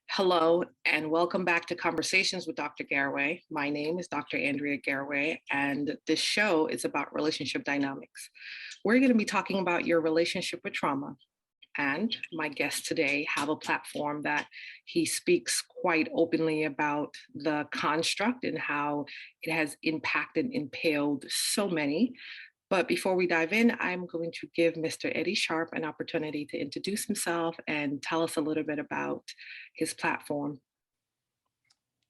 Hello, and welcome back to Conversations with Dr. Garraway. My name is Dr. Andrea Garraway, and this show is about relationship dynamics. We're going to be talking about your relationship with trauma. And my guest today have a platform that he speaks quite openly about the construct and how it has impacted and impaled so many. But before we dive in, I'm going to give Mr. Eddie Sharp an opportunity to introduce himself and tell us a little bit about his platform.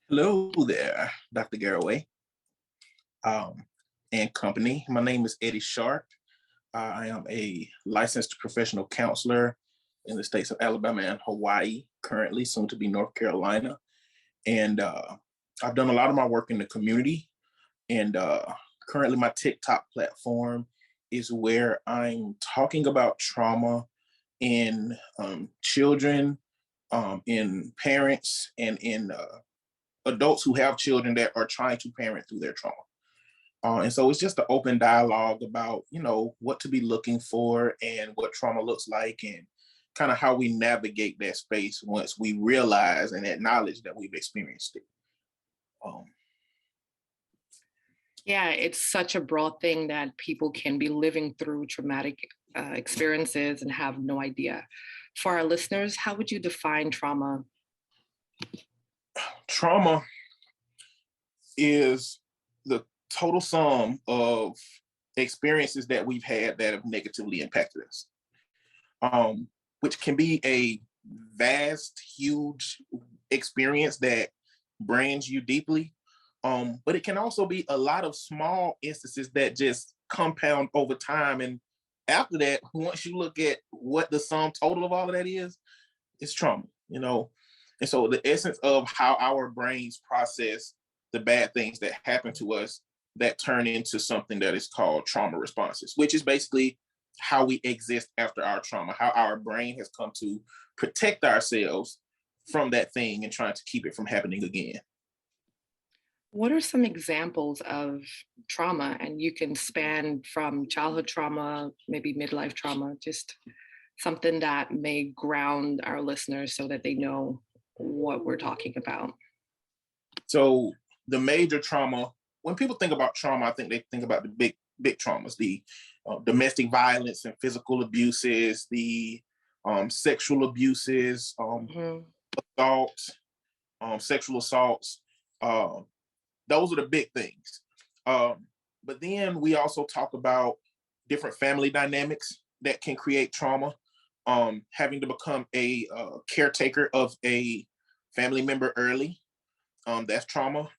Hello there, Dr. Garraway and company. My name is Eddie Sharp. I am a licensed professional counselor in the states of Alabama and Hawaii, currently, soon to be North Carolina. And I've done a lot of my work in the community. And currently my TikTok platform is where I'm talking about trauma in children, in parents, and in adults who have children that are trying to parent through their trauma. And so it's just an open dialogue about, what to be looking for and what trauma looks like and kind of how we navigate that space once we realize and acknowledge that we've experienced it. Yeah, it's such a broad thing that people can be living through traumatic experiences and have no idea. For our listeners, how would you define trauma? Trauma is the total sum of experiences that we've had that have negatively impacted us, which can be a vast, huge experience that brands you deeply. But it can also be a lot of small instances that just compound over time. And after that, once you look at what the sum total of all of that is, it's trauma, And so the essence of how our brains process the bad things that happen to us that turn into something that is called trauma responses, which is basically how we exist after our trauma, how our brain has come to protect ourselves from that thing and trying to keep it from happening again. What are some examples of trauma? And you can span from childhood trauma, maybe midlife trauma, just something that may ground our listeners so that they know what we're talking about. So the major trauma, when people think about trauma, I think they think about the big traumas, the domestic violence and physical abuses, the sexual abuses, assault, sexual assaults. Those are the big things. But then we also talk about different family dynamics that can create trauma. Having to become a caretaker of a family member early, that's trauma.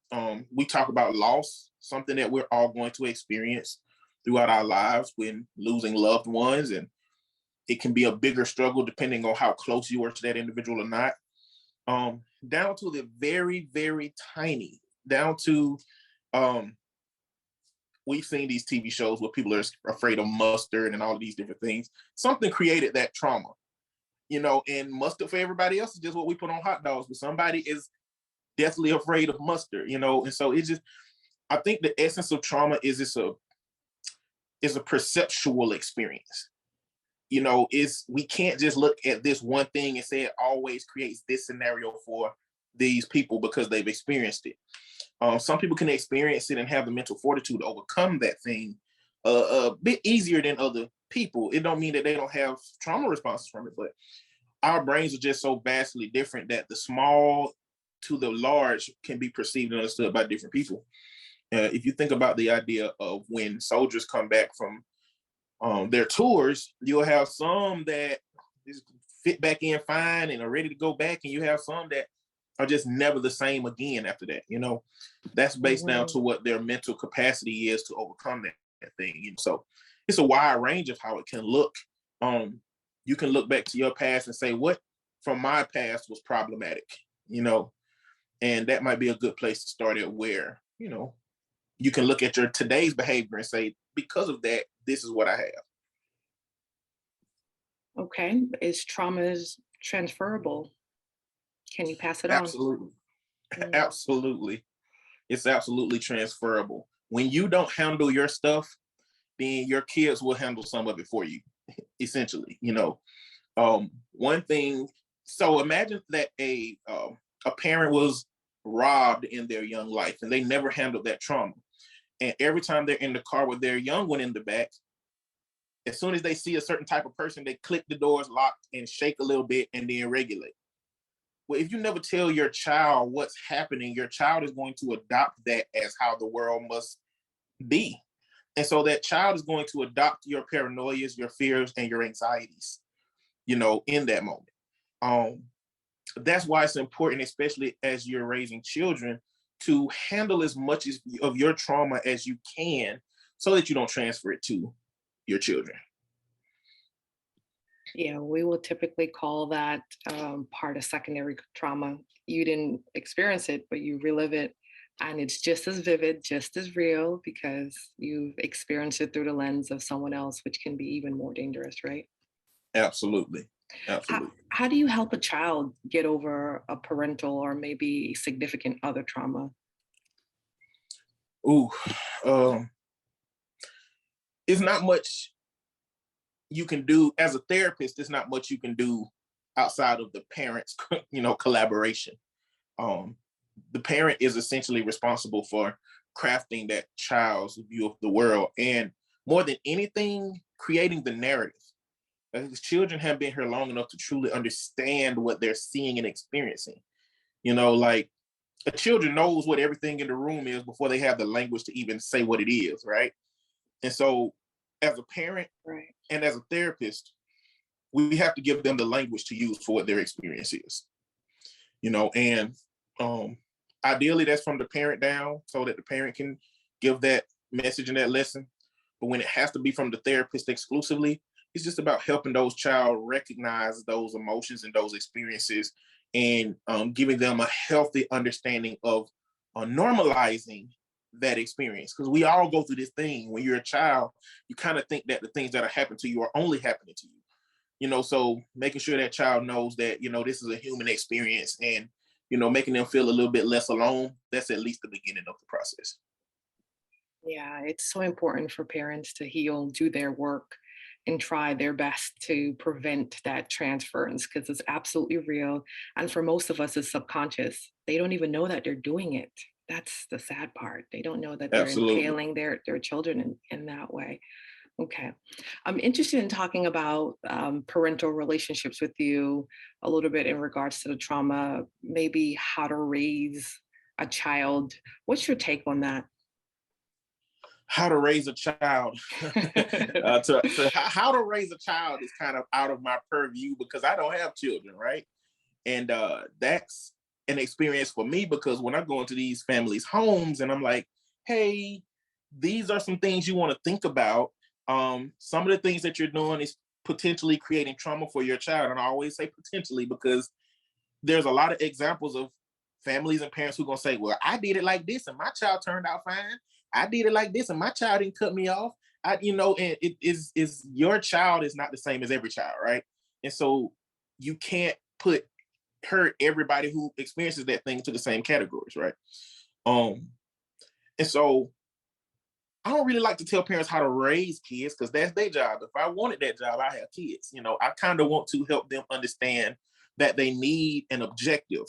We talk about loss, something that we're all going to experience throughout our lives when losing loved ones. And it can be a bigger struggle depending on how close you are to that individual or not. Down to the very, very tiny, down to we've seen these TV shows where people are afraid of mustard and all of these different things. Something created that trauma, and mustard for everybody else is just what we put on hot dogs, but somebody is deathly afraid of mustard, and so it's just, I think the essence of trauma is it's a perceptual experience. We can't just look at this one thing and say it always creates this scenario for these people because they've experienced it. Some people can experience it and have the mental fortitude to overcome that thing a bit easier than other people. It don't mean that they don't have trauma responses from it, but our brains are just so vastly different that the small to the large can be perceived and understood by different people. If you think about the idea of when soldiers come back from their tours, you'll have some that just fit back in fine and are ready to go back, and you have some that are just never the same again after that. That's based down to what their mental capacity is to overcome that thing. So it's a wide range of how it can look. You can look back to your past and say, what from my past was problematic, and that might be a good place to start at, where, you can look at your today's behavior and say, because of that, this is what I have. Okay. Is trauma transferable? Can you pass it on? Absolutely. Absolutely. It's absolutely transferable. When you don't handle your stuff, then your kids will handle some of it for you, essentially. One thing So imagine that a parent was robbed in their young life and they never handled that trauma. And every time they're in the car with their young one in the back, as soon as they see a certain type of person, they click the doors locked and shake a little bit and then regulate. Well, if you never tell your child what's happening, your child is going to adopt that as how the world must be. And so that child is going to adopt your paranoias, your fears, and your anxieties, in that moment. That's why it's important, especially as you're raising children, to handle as much of your trauma as you can so that you don't transfer it to your children. Yeah, we will typically call that part of secondary trauma. You didn't experience it, but you relive it. And it's just as vivid, just as real, because you've experienced it through the lens of someone else, which can be even more dangerous, right? Absolutely. How, Absolutely. how do you help a child get over a parental or maybe significant other trauma? Ooh, it's not much you can do as a therapist. There's not much you can do outside of the parents, collaboration. The parent is essentially responsible for crafting that child's view of the world, and more than anything, creating the narrative. Because children have been here long enough to truly understand what they're seeing and experiencing. Like a children knows what everything in the room is before they have the language to even say what it is, right? And so as a parent Right. and as a therapist, we have to give them the language to use for what their experience is. And ideally that's from the parent down so that the parent can give that message and that lesson. But when it has to be from the therapist exclusively, it's just about helping those child recognize those emotions and those experiences and giving them a healthy understanding of normalizing that experience. Because we all go through this thing. When you're a child, you kind of think that the things that are happening to you are only happening to you. So making sure that child knows that, this is a human experience and, making them feel a little bit less alone, that's at least the beginning of the process. Yeah, it's so important for parents to heal, do their work, and try their best to prevent that transference because it's absolutely real. And for most of us, it's subconscious. They don't even know that they're doing it. That's the sad part. They don't know that they're Absolutely. impaling their children in that way. Okay. I'm interested in talking about parental relationships with you a little bit in regards to the trauma, maybe how to raise a child. What's your take on that? How to raise a child. How to raise a child is kind of out of my purview because I don't have children, right? And that's an experience for me because when I go into these families' homes and I'm like, hey, these are some things you want to think about. Some of the things that you're doing is potentially creating trauma for your child. And I always say potentially because there's a lot of examples of families and parents who are going to say, well, I did it like this and my child turned out fine. I did it like this and my child didn't cut me off. And it is your child is not the same as every child, right? And so you can't hurt everybody who experiences that thing to the same categories, right? And so I don't really like to tell parents how to raise kids because that's their job. If I wanted that job, I have kids. I kind of want to help them understand that they need an objective.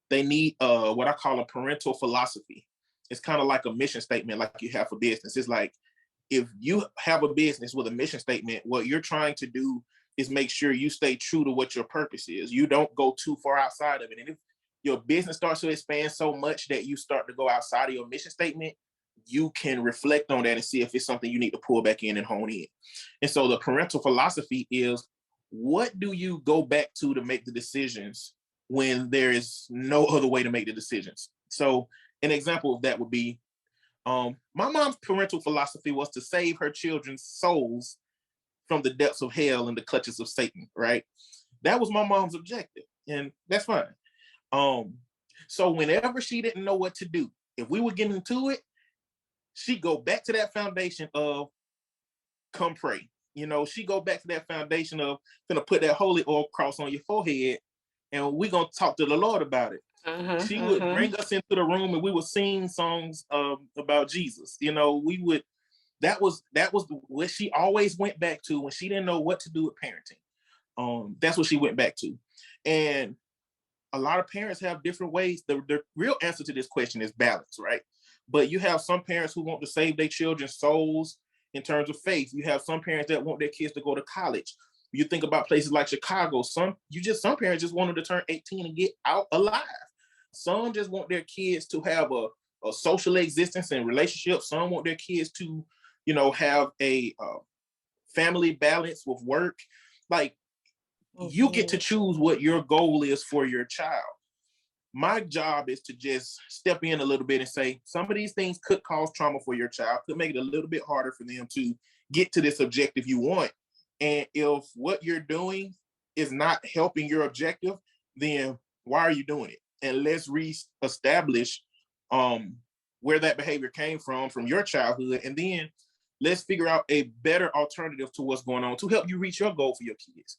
They need what I call a parental philosophy. It's kind of like a mission statement, like you have for business. It's like if you have a business with a mission statement, what you're trying to do is make sure you stay true to what your purpose is. You don't go too far outside of it. And if your business starts to expand so much that you start to go outside of your mission statement, you can reflect on that and see if it's something you need to pull back in and hone in. And so the parental philosophy is, what do you go back to make the decisions when there is no other way to make the decisions? So an example of that would be, my mom's parental philosophy was to save her children's souls from the depths of hell and the clutches of Satan, right? That was my mom's objective, and that's fine. So whenever she didn't know what to do, if we were getting into it, she'd go back to that foundation of come pray. She go back to that foundation of gonna put that holy oil cross on your forehead, and we're gonna talk to the Lord about it. She would bring us into the room and we would sing songs about Jesus. We would, that was what she always went back to when she didn't know what to do with parenting. That's what she went back to. And a lot of parents have different ways. The real answer to this question is balance, right? But you have some parents who want to save their children's souls in terms of faith. You have some parents that want their kids to go to college. You think about places like Chicago, some parents just want them to turn 18 and get out alive. Some just want their kids to have a social existence and relationships. Some want their kids to, have a family balance with work. Like, you get to choose what your goal is for your child. My job is to just step in a little bit and say, some of these things could cause trauma for your child, could make it a little bit harder for them to get to this objective you want. And if what you're doing is not helping your objective, then why are you doing it? And let's reestablish where that behavior came from your childhood. And then let's figure out a better alternative to what's going on to help you reach your goal for your kids.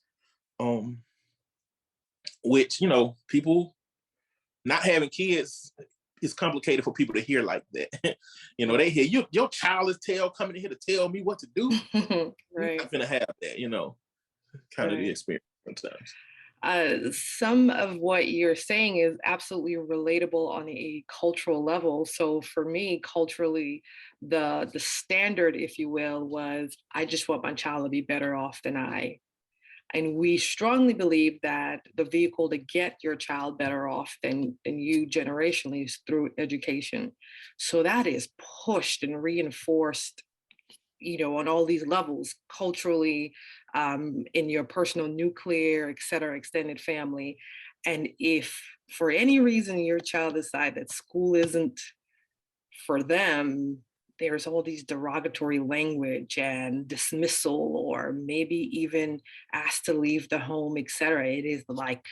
Which, people not having kids is complicated for people to hear like that. They hear your child is coming in here to tell me what to do. Right. We're not gonna have that, kind of the experience sometimes. Some of what you're saying is absolutely relatable on a cultural level. So for me, culturally, the standard, if you will, was I just want my child to be better off than I. And we strongly believe that the vehicle to get your child better off than you generationally is through education. So that is pushed and reinforced, on all these levels, culturally, in your personal nuclear, et cetera, extended family. And if for any reason your child decide that school isn't for them, there's all these derogatory language and dismissal, or maybe even asked to leave the home, et cetera. It is like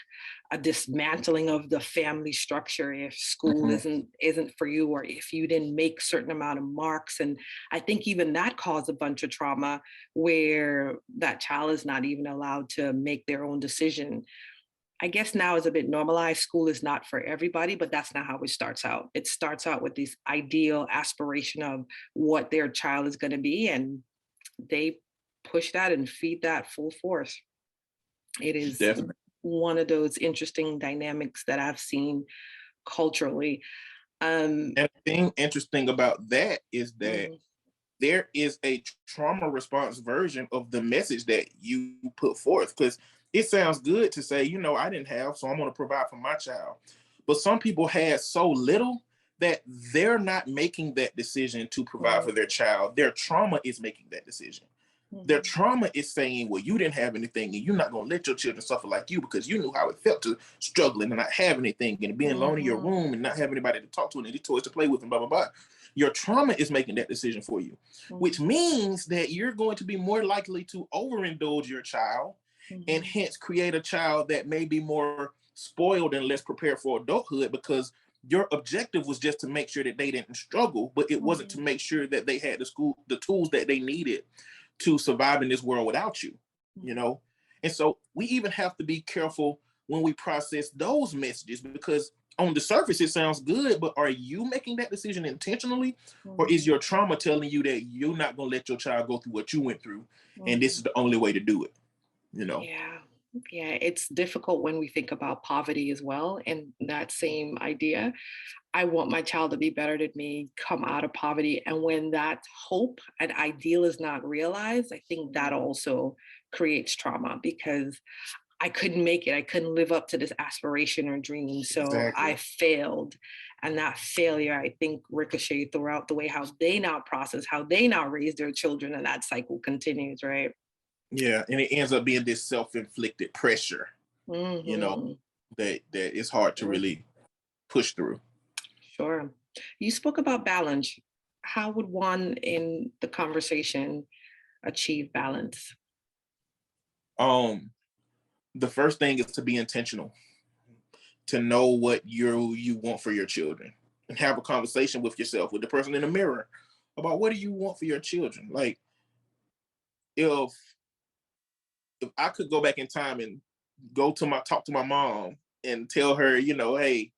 a dismantling of the family structure if school isn't for you, or if you didn't make certain amount of marks. And I think even that caused a bunch of trauma where that child is not even allowed to make their own decision. I guess now it's a bit normalized. School is not for everybody, but that's not how it starts out. It starts out with this ideal aspiration of what their child is going to be, and they push that and feed that full force. It is definitely one of those interesting dynamics that I've seen culturally. And the thing interesting about that is that there is a trauma response version of the message that you put forth, because it sounds good to say, I didn't have, so I'm going to provide for my child. But some people had so little that they're not making that decision to provide for their child. Their trauma is making that decision. Their trauma is saying, well, you didn't have anything and you're not going to let your children suffer like you, because you knew how it felt to struggle and not have anything and being alone in your room and not have anybody to talk to and any toys to play with and blah, blah, blah. Your trauma is making that decision for you, which means that you're going to be more likely to overindulge your child and hence create a child that may be more spoiled and less prepared for adulthood, because your objective was just to make sure that they didn't struggle, but it wasn't to make sure that they had the tools that they needed to survive in this world without you, And so we even have to be careful when we process those messages, because on the surface it sounds good, but are you making that decision intentionally? Or is your trauma telling you that you're not going to let your child go through what you went through, and this is the only way to do it? Yeah, it's difficult when we think about poverty as well, and that same idea. I want my child to be better than me, come out of poverty. And when that hope and ideal is not realized, I think that also creates trauma, because I couldn't make it. I couldn't live up to this aspiration or dream. So I failed. And that failure, I think, ricocheted throughout the way how they now process, how they now raise their children. And that cycle continues, right? Yeah. And it ends up being this self-inflicted pressure, that is hard to really push through. Sure. You spoke about balance. How would one in the conversation achieve balance? The first thing is to be intentional, to know what you want for your children, and have a conversation with yourself, with the person in the mirror, about what do you want for your children. Like, if I could go back in time and talk to my mom and tell her, hey,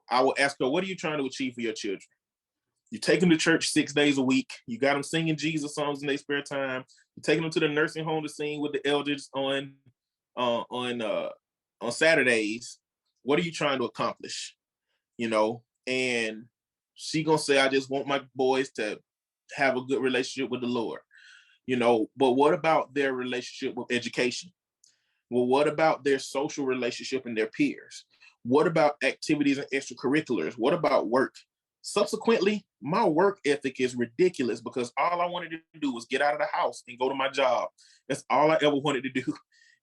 I will ask her, what are you trying to achieve for your children? You take them to church 6 days a week. You got them singing Jesus songs in their spare time. taking them to the nursing home to sing with the elders uh, on uh, on Saturdays. What are you trying to accomplish? You know, and she gonna say, I just want my boys to have a good relationship with the Lord. You know, but what about their relationship with education? Well, what about their social relationship and their peers? What about activities and extracurriculars? What about work? Subsequently, my work ethic is ridiculous because all I wanted to do was get out of the house and go to my job. That's all I ever wanted to do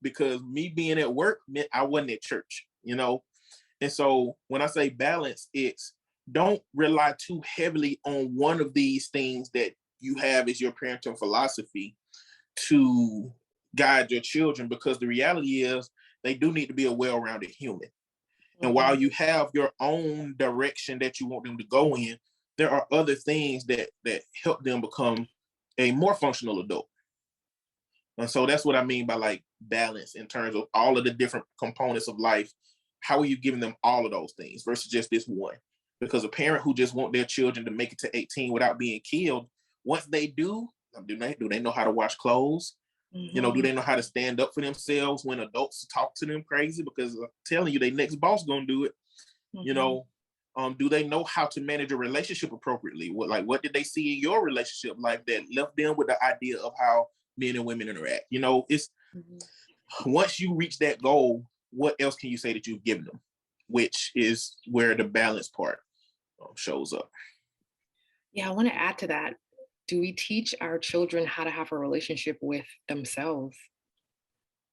because me being at work meant I wasn't at church, you know? And so when I say balance, it's don't rely too heavily on one of these things that you have as your parental philosophy to guide your children, because the reality is they do need to be a well-rounded human. And while you have your own direction that you want them to go in, there are other things that help them become a more functional adult. And so that's what I mean by like balance in terms of all of the different components of life. How are you giving them all of those things versus just this one? Because a parent who just want their children to make it to 18 without being killed, once they do they know how to wash clothes? You know, do they know how to stand up for themselves when adults talk to them crazy? Because I'm telling you, their next boss gonna do it. You know, do they know how to manage a relationship appropriately? What did they see in your relationship life that left them with the idea of how men and women interact? You know, it's once you reach that goal, what else can you say that you've given them? Which is where the balance part shows up. Yeah, I want to add to that. Do we teach our children how to have a relationship with themselves,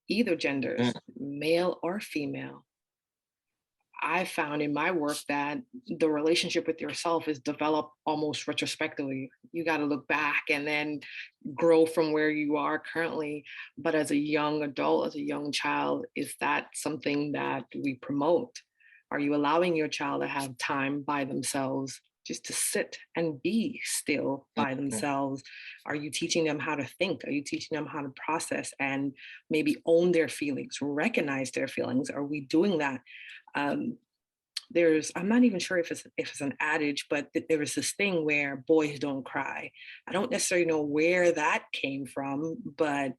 either genders, male or female? I found in my work that the relationship with yourself is developed almost retrospectively. You got to look back and then grow from where you are currently. But as a young adult, as a young child, is that something that we promote? Are you allowing your child to have time by themselves, just to sit and be still by themselves? Are you teaching them how to think? Are you teaching them how to process and maybe own their feelings, recognize their feelings? Are we doing that? I'm not even sure if it's an adage, but there is this thing where boys don't cry. I don't necessarily know where that came from, but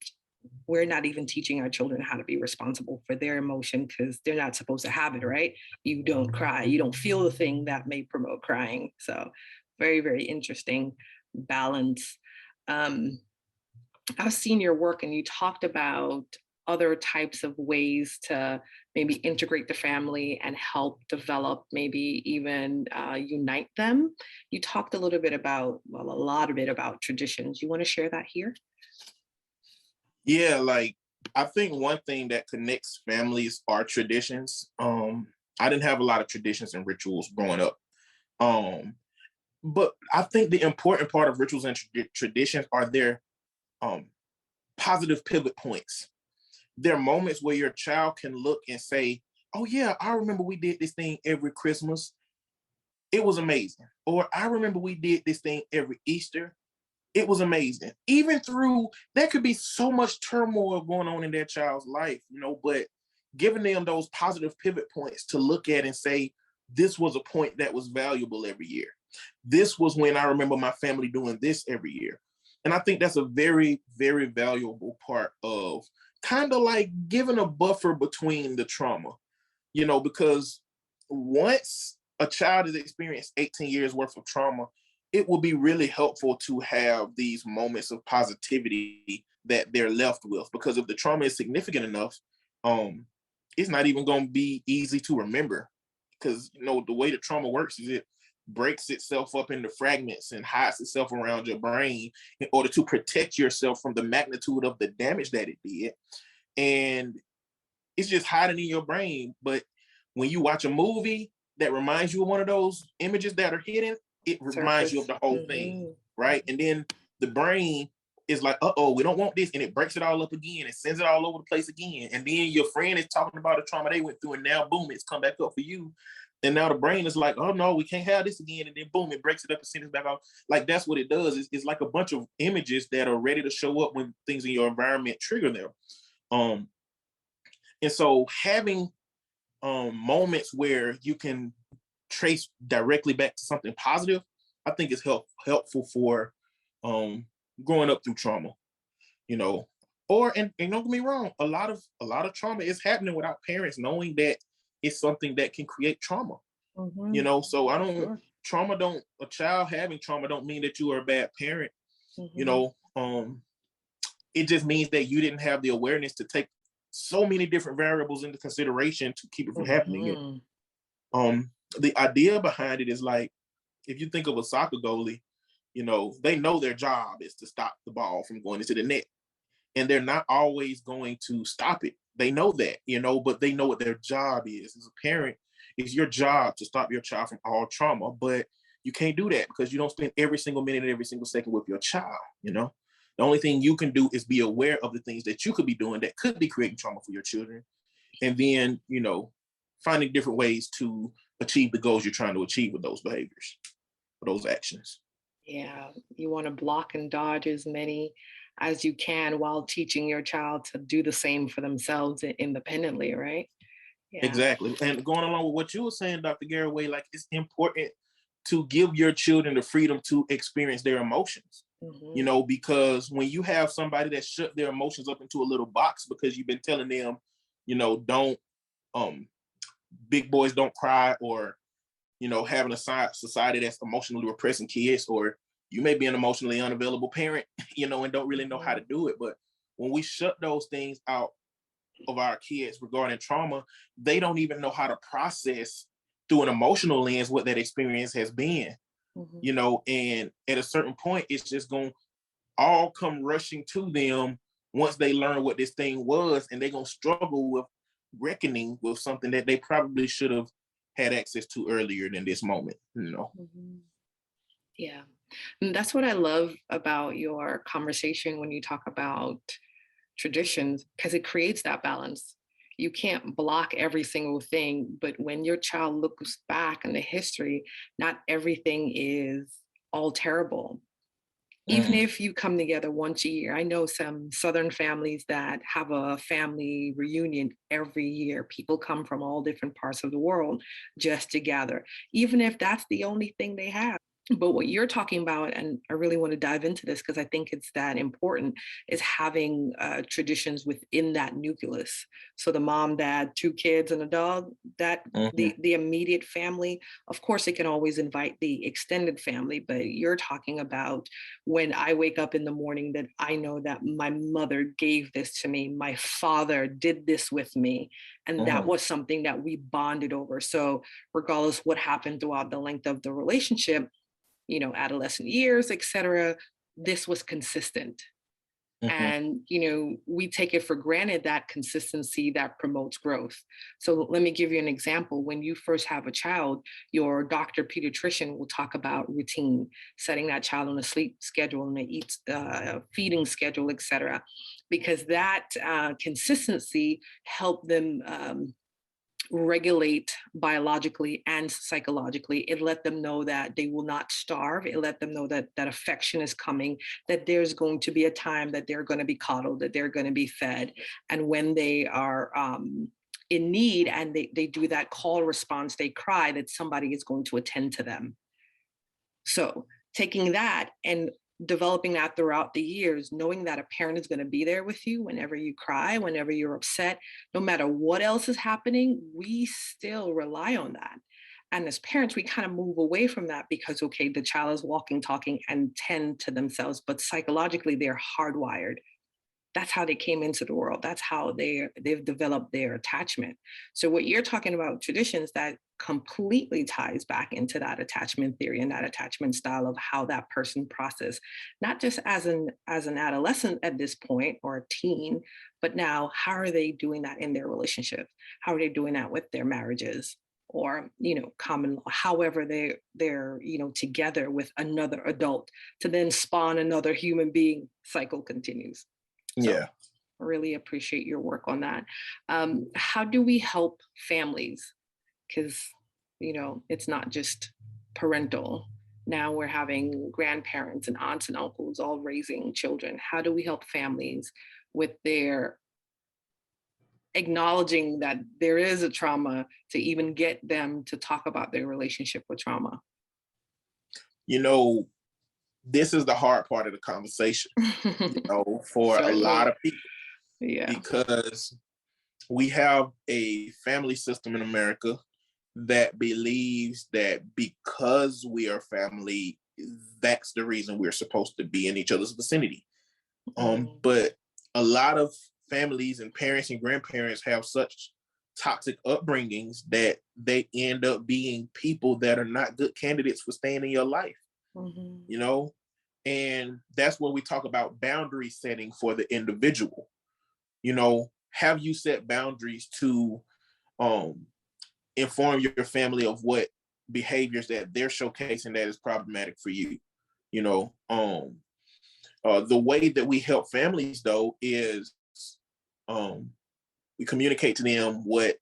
we're not even teaching our children how to be responsible for their emotion because they're not supposed to have it, right? You don't cry, you don't feel the thing that may promote crying. So very, very interesting balance. I've seen your work and you talked about other types of ways to maybe integrate the family and help develop, maybe even unite them. You talked a little bit about, well, a lot of it about traditions. You want to share that here? Yeah, like I think one thing that connects families are traditions. I didn't have a lot of traditions and rituals growing up. But I think the important part of rituals and traditions are their positive pivot points. They're moments where your child can look and say, oh yeah, I remember we did this thing every Christmas. It was amazing. Or I remember we did this thing every Easter. It was amazing. Even through, there could be so much turmoil going on in their child's life, you know, but giving them those positive pivot points to look at and say, this was a point that was valuable every year. This was when I remember my family doing this every year. And I think that's a very, very valuable part of kind of like giving a buffer between the trauma, you know, because once a child has experienced 18 years worth of trauma, it will be really helpful to have these moments of positivity that they're left with, because if the trauma is significant enough, it's not even going to be easy to remember, because you know the way the trauma works is it breaks itself up into fragments and hides itself around your brain in order to protect yourself from the magnitude of the damage that it did, and it's just hiding in your brain. But when you watch a movie that reminds you of one of those images that are hidden, it reminds you of the whole thing, right? And then the brain is like, uh-oh, we don't want this, and it breaks it all up again and sends it all over the place again. And then your friend is talking about the trauma they went through, and now boom, it's come back up for you. And now the brain is like, oh no, we can't have this again. And then boom, it breaks it up and sends it back out. Like that's what it does. It's like a bunch of images that are ready to show up when things in your environment trigger them. And so having moments where you can trace directly back to something positive, I think is helpful for growing up through trauma. you know. Or and don't get me wrong, a lot of trauma is happening without parents knowing that it's something that can create trauma. You Mhm. know, so I don't Sure. trauma don't a child having trauma don't mean that you are a bad parent, you Mhm. know. It just means that you didn't have the awareness to take so many different variables into consideration to keep it from happening. And Mhm. um the idea behind it is like, if you think of a soccer goalie, you know, they know their job is to stop the ball from going into the net, and they're not always going to stop it. They know that, you know, but they know what their job is. As a parent, it's your job to stop your child from all trauma, but you can't do that because you don't spend every single minute and every single second with your child, you know. The only thing you can do is be aware of the things that you could be doing that could be creating trauma for your children, and then, you know, finding different ways to achieve the goals you're trying to achieve with those behaviors or those actions. Yeah, you want to block and dodge as many as you can while teaching your child to do the same for themselves independently, right? Yeah. Exactly. And going along with what you were saying, Dr. Garraway, like, it's important to give your children the freedom to experience their emotions, you Mhm. know, because when you have somebody that shut their emotions up into a little box because you've been telling them, you know, don't, um, big boys don't cry, or, you know, having a society that's emotionally repressing kids, or you may be an emotionally unavailable parent, you know, and don't really know how to Mhm. do it. But when we shut those things out of our kids regarding trauma, they don't even know how to process through an emotional lens what that experience has been, Mhm. you know. And at a certain point, it's just going to all come rushing to them once they learn what this thing was, and they're going to struggle with reckoning with something that they probably should have had access to earlier than this moment, you know. Mhm. Yeah. And that's what I love about your conversation when you talk about traditions, because it creates that balance. You can't block every single thing, but when your child looks back in the history, not everything is all terrible. Even Mm, if you come together once a year, I know some Southern families that have a family reunion every year. People come from all different parts of the world just to gather, even if that's the only thing they have. But what you're talking about, and I really want to dive into this because I think it's that important, is having traditions within that nucleus. So the mom, dad, two kids, and a dog. That mhm, the immediate family. Of course, they can always invite the extended family, but you're talking about when I wake up in the morning that I know that my mother gave this to me, my father did this with me, and that mhm, was something that we bonded over. So regardless what happened throughout the length of the relationship, adolescent years, etc., this was consistent. mhm, And, we take it for granted that consistency that promotes growth. So let me give you an example. When you first have a child, your doctor pediatrician will talk about routine, setting that child on a sleep schedule and a eat feeding schedule, etc., because that consistency helped them regulate biologically and psychologically. It let them know that they will not starve. It let them know that that affection is coming, that there's going to be a time that they're going to be coddled, that they're going to be fed. And when they are in need and they do that call response, they cry, that somebody is going to attend to them. So taking that and developing that throughout the years, knowing that a parent is going to be there with you whenever you cry, whenever you're upset, no matter what else is happening, we still rely on that. And as parents, we kind of move away from that because, okay, the child is walking, talking, and tend to themselves, but psychologically, they're hardwired. That's how they came into the world. That's how they've developed their attachment. So what you're talking about, traditions, that completely ties back into that attachment theory and that attachment style of how that person process, not just as an adolescent at this point or a teen, but now how are they doing that in their relationship? How are they doing that with their marriages? Or common law, however they're together with another adult to then spawn another human being. Cycle continues. So yeah. I really appreciate your work on that. How do we help families? Because, it's not just parental. Now we're having grandparents and aunts and uncles all raising children. How do we help families with their acknowledging that there is a trauma to even get them to talk about their relationship with trauma? You know, this is the hard part of the conversation, for a lot Certainly. of people, Yeah. because we have a family system in America that believes that because we are family, that's the reason we're supposed to be in each other's vicinity. But a lot of families and parents and grandparents have such toxic upbringings that they end up being people that are not good candidates for staying in your life, and that's where we talk about boundary setting for the individual. Have you set boundaries to inform your family of what behaviors that they're showcasing that is problematic for you? The way that we help families, though, is we communicate to them what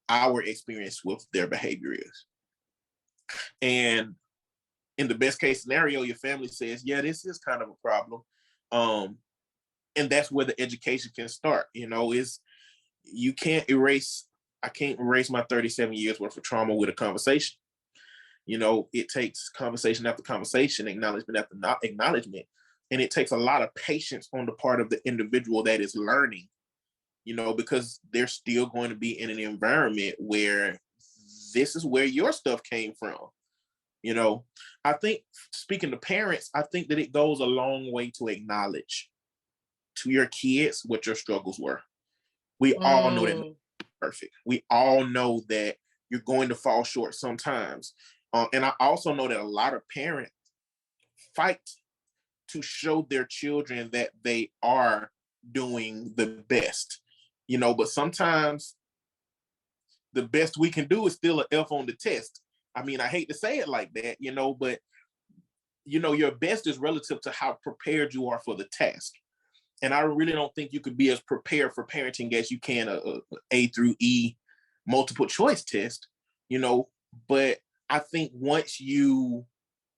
our experience with their behavior is. And in the best case scenario, your family says, yeah, this is kind of a problem. And that's where the education can start. I can't erase my 37 years worth of trauma with a conversation. It takes conversation after conversation, acknowledgement after acknowledgement. And it takes a lot of patience on the part of the individual that is learning, because they're still going to be in an environment where this is where your stuff came from. I think, speaking to parents, I think that it goes a long way to acknowledge to your kids what your struggles were. We all know that nobody's perfect. We all know that you're going to fall short sometimes. And I also know that a lot of parents fight to show their children that they are doing the best, but sometimes the best we can do is still an F on the test. I mean, I hate to say it like that, but your best is relative to how prepared you are for the task. And I really don't think you could be as prepared for parenting as you can a A through E multiple choice test, but I think once you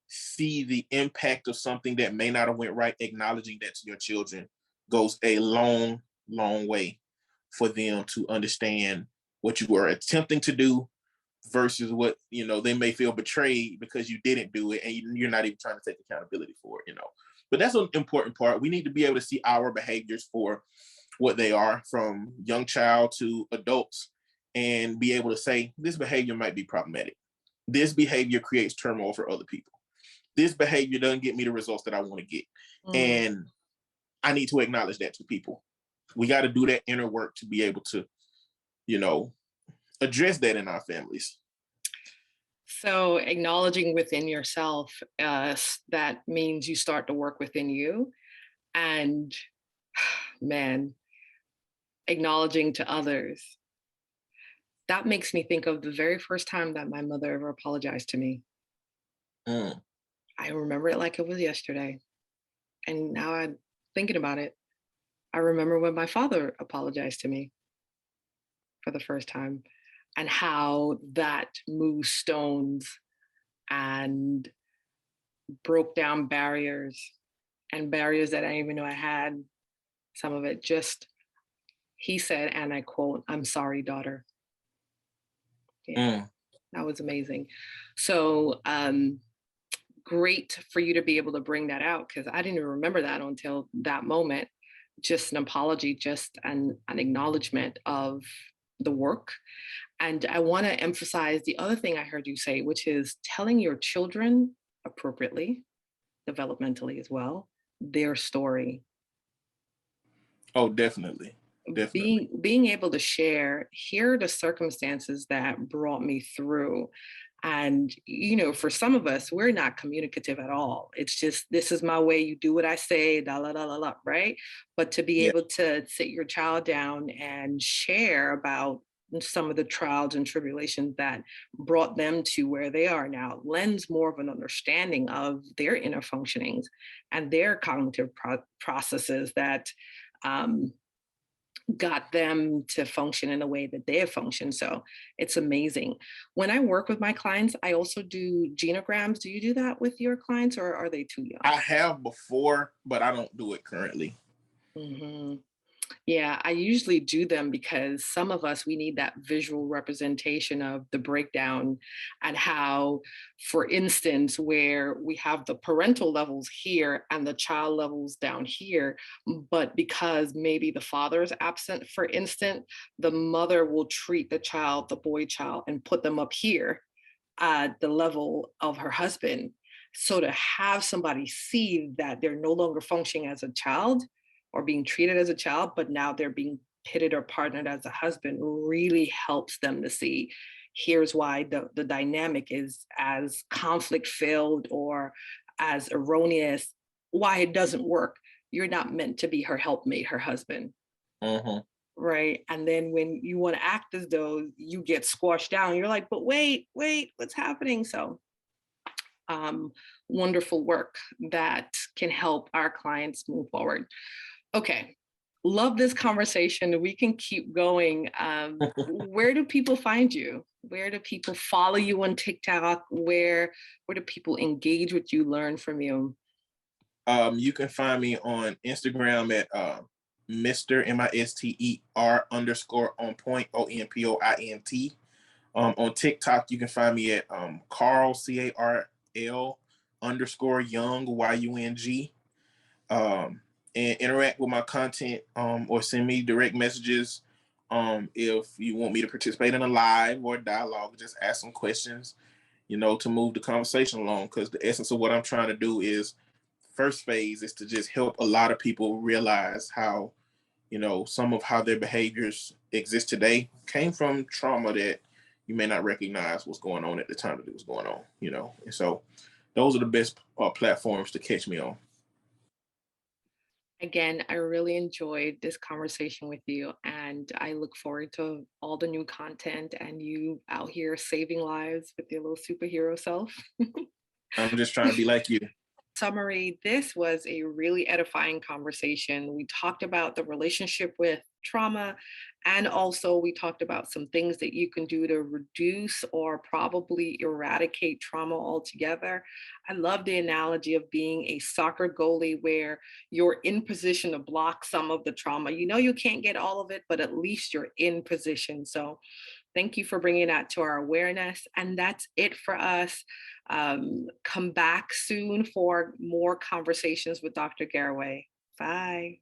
see the impact of something that may not have went right, acknowledging that to your children goes a long, long way for them to understand what you were attempting to do versus what, they may feel betrayed because you didn't do it and you're not even trying to take accountability for it, But that's an important part. We need to be able to see our behaviors for what they are, from young child to adults, and be able to say, this behavior might be problematic. This behavior creates turmoil for other people. This behavior doesn't get me the results that I want to get. And I need to acknowledge that to people. We got to do that inner work to be able to, address that in our families. So acknowledging within yourself, that means you start to work within you. And man, acknowledging to others. That makes me think of the very first time that my mother ever apologized to me. I remember it like it was yesterday. And now I'm thinking about it. I remember when my father apologized to me for the first time, and how that moved stones and broke down barriers, and barriers that I didn't even know I had. Some of it just, he said, and I quote, "I'm sorry, daughter." Yeah, that was amazing. So great for you to be able to bring that out, because I didn't even remember that until that moment. Just an apology, just an acknowledgement of the work. And I want to emphasize the other thing I heard you say, which is telling your children appropriately, developmentally as well, their story. Oh, definitely. Definitely. Being able to share, here are the circumstances that brought me through. And, for some of us, we're not communicative at all. It's just, this is my way, you do what I say, da la la la la, right? But to be able to sit your child down and share about some of the trials and tribulations that brought them to where they are now lends more of an understanding of their inner functionings and their cognitive processes that got them to function in a way that they have functioned. So it's amazing. When I work with my clients, I also do genograms. Do you do that with your clients, or are they too young? I have before, but I don't do it currently. Yeah, I usually do them because some of us, we need that visual representation of the breakdown and how, for instance, where we have the parental levels here and the child levels down here, but because maybe the father is absent, for instance, the mother will treat the child, the boy child, and put them up here at the level of her husband. So to have somebody see that they're no longer functioning as a child or being treated as a child, but now they're being pitted or partnered as a husband really helps them to see here's why the dynamic is as conflict filled or as erroneous, why it doesn't work. You're not meant to be her helpmate, her husband. Hmm. Right. And then when you want to act as though you get squashed down, you're like, but wait, what's happening? So, um, wonderful work that can help our clients move forward. Okay. Love this conversation. We can keep going. Where do people find you? Where do people follow you on TikTok? Where do people engage with you, learn from you? You can find me on Instagram at Mr. Mister underscore on point ONPOINT. On TikTok, you can find me at Carl CARL underscore Young YUNG. And interact with my content or send me direct messages if you want me to participate in a live or a dialogue. Just ask some questions, to move the conversation along. Because the essence of what I'm trying to do is first phase is to just help a lot of people realize how, some of how their behaviors exist today came from trauma that you may not recognize what's going on at the time that it was going on. And so those are the best platforms to catch me on. Again, I really enjoyed this conversation with you, and I look forward to all the new content and you out here saving lives with your little superhero self. I'm just trying to be like you. Summary, this was a really edifying conversation. We talked about the relationship with trauma, and also we talked about some things that you can do to reduce or probably eradicate trauma altogether. I love the analogy of being a soccer goalie where you're in position to block some of the trauma. You know, you can't get all of it, but at least you're in position. So thank you for bringing that to our awareness. And that's it for us. Come back soon for more conversations with Dr. Garraway. Bye.